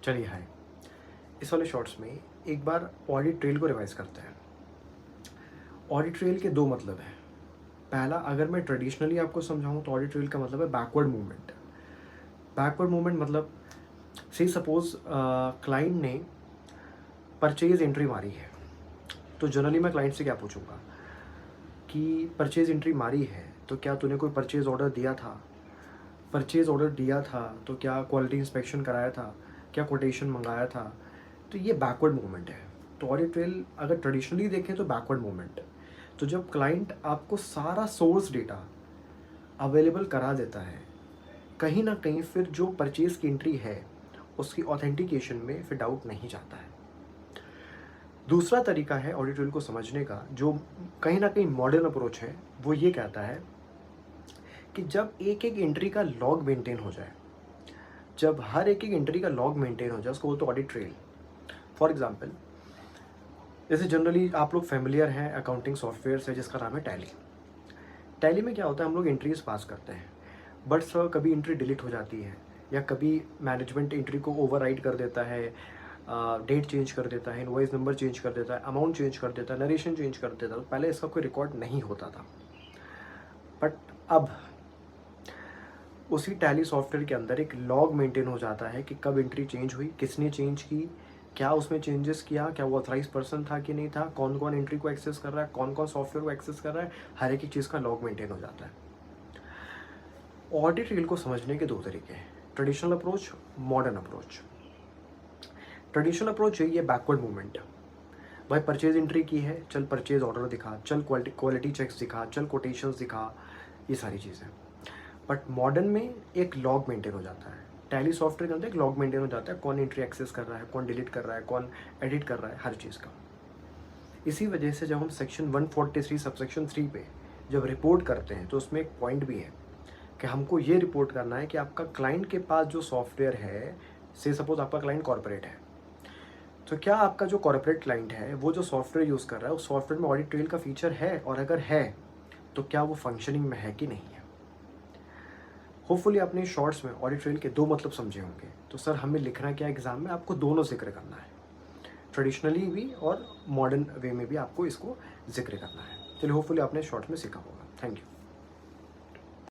चलिए हाय। इस वाले शॉर्ट्स में एक बार ऑडिट ट्रेल को रिवाइज करते हैं। ऑडिट ट्रेल के दो मतलब हैं। पहला, अगर मैं ट्रेडिशनली आपको समझाऊं तो ऑडिट ट्रेल का मतलब है बैकवर्ड मूवमेंट। बैकवर्ड मूवमेंट मतलब से सपोज क्लाइंट ने परचेज एंट्री मारी है, तो जनरली मैं क्लाइंट से क्या पूछूंगा कि परचेज एंट्री मारी है तो क्या तूने कोई परचेज ऑर्डर दिया था, परचेज ऑर्डर दिया था तो क्या क्वालिटी इंस्पेक्शन कराया था, क्या कोटेशन मंगाया था। तो ये बैकवर्ड मूवमेंट है। तो ऑडिट ट्रेल अगर ट्रेडिशनली देखें तो बैकवर्ड मूवमेंट है। तो जब क्लाइंट आपको सारा सोर्स डेटा अवेलेबल करा देता है, कहीं ना कहीं फिर जो परचेज की एंट्री है उसकी ऑथेंटिकेशन में फिर डाउट नहीं जाता है। दूसरा तरीका है ऑडिट ट्रेल को समझने का, जो कहीं ना कहीं मॉडर्न अप्रोच है, वो ये कहता है कि जब एक एक एंट्री का लॉग मेंटेन हो जाए, जब हर एक एक एंट्री का लॉग मेंटेन हो जाए, उसको बोलते ऑडिट ट्रेल। फॉर एग्जांपल, जैसे जनरली आप लोग फेमिलियर हैं अकाउंटिंग सॉफ्टवेयर से जिसका नाम है टैली। टैली में क्या होता है, हम लोग एंट्रीज पास करते हैं, बट सर कभी एंट्री डिलीट हो जाती है, या कभी मैनेजमेंट एंट्री को ओवरराइड कर देता है, डेट चेंज कर देता है, इनवॉइस नंबर चेंज कर देता है, अमाउंट चेंज कर देता है, नरेशन चेंज कर देता है। तो पहले इसका कोई रिकॉर्ड नहीं होता था, बट अब उसी टैली सॉफ्टवेयर के अंदर एक लॉग मेंटेन हो जाता है कि कब एंट्री चेंज हुई, किसने चेंज की, क्या उसमें चेंजेस किया, क्या वो ऑथराइज पर्सन था कि नहीं था, कौन कौन एंट्री को एक्सेस कर रहा है, कौन कौन सॉफ्टवेयर को एक्सेस कर रहा है। हर एक चीज़ का लॉग मेंटेन हो जाता है। ऑडिट ट्रेल को समझने के दो तरीके हैं, traditional approach, modern approach. Traditional approach यही है बैकवर्ड मूवमेंट। भाई परचेज एंट्री की है, चल परचेज ऑर्डर दिखा, चल क्वालिटी चेक्स दिखा, चल कोटेशंस दिखा, ये सारी चीज़ें। बट मॉडर्न में एक लॉग मेंटेन हो जाता है। टैली सॉफ्टवेयर के अंदर एक लॉग मेंटेन हो जाता है, कौन एंट्री एक्सेस कर रहा है, कौन डिलीट कर रहा है, कौन एडिट कर रहा है, हर चीज़ का। इसी वजह से जब हम सेक्शन 143 सबसेक्शन 3 पे जब रिपोर्ट करते हैं तो उसमें एक पॉइंट भी है कि हमको ये रिपोर्ट करना है कि आपका क्लाइंट के पास जो सॉफ्टवेयर है, से सपोज आपका क्लाइंट कॉर्पोरेट है, तो क्या आपका जो कॉर्पोरेट क्लाइंट है वो जो सॉफ्टवेयर यूज़ कर रहा है उस सॉफ्टवेयर में ऑडिट ट्रेल का फीचर है, और अगर है तो क्या वो फंक्शनिंग में है कि नहीं है। होपफुली आपने शॉर्ट्स में ऑडिट ट्रेल के दो मतलब समझे होंगे। तो सर हमें लिखना क्या एग्जाम में, आपको दोनों जिक्र करना है, ट्रेडिशनली भी और मॉडर्न वे में भी आपको इसको जिक्र करना है। चलिए होपफुली आपने शॉर्ट्स में सीखा होगा। Thank you.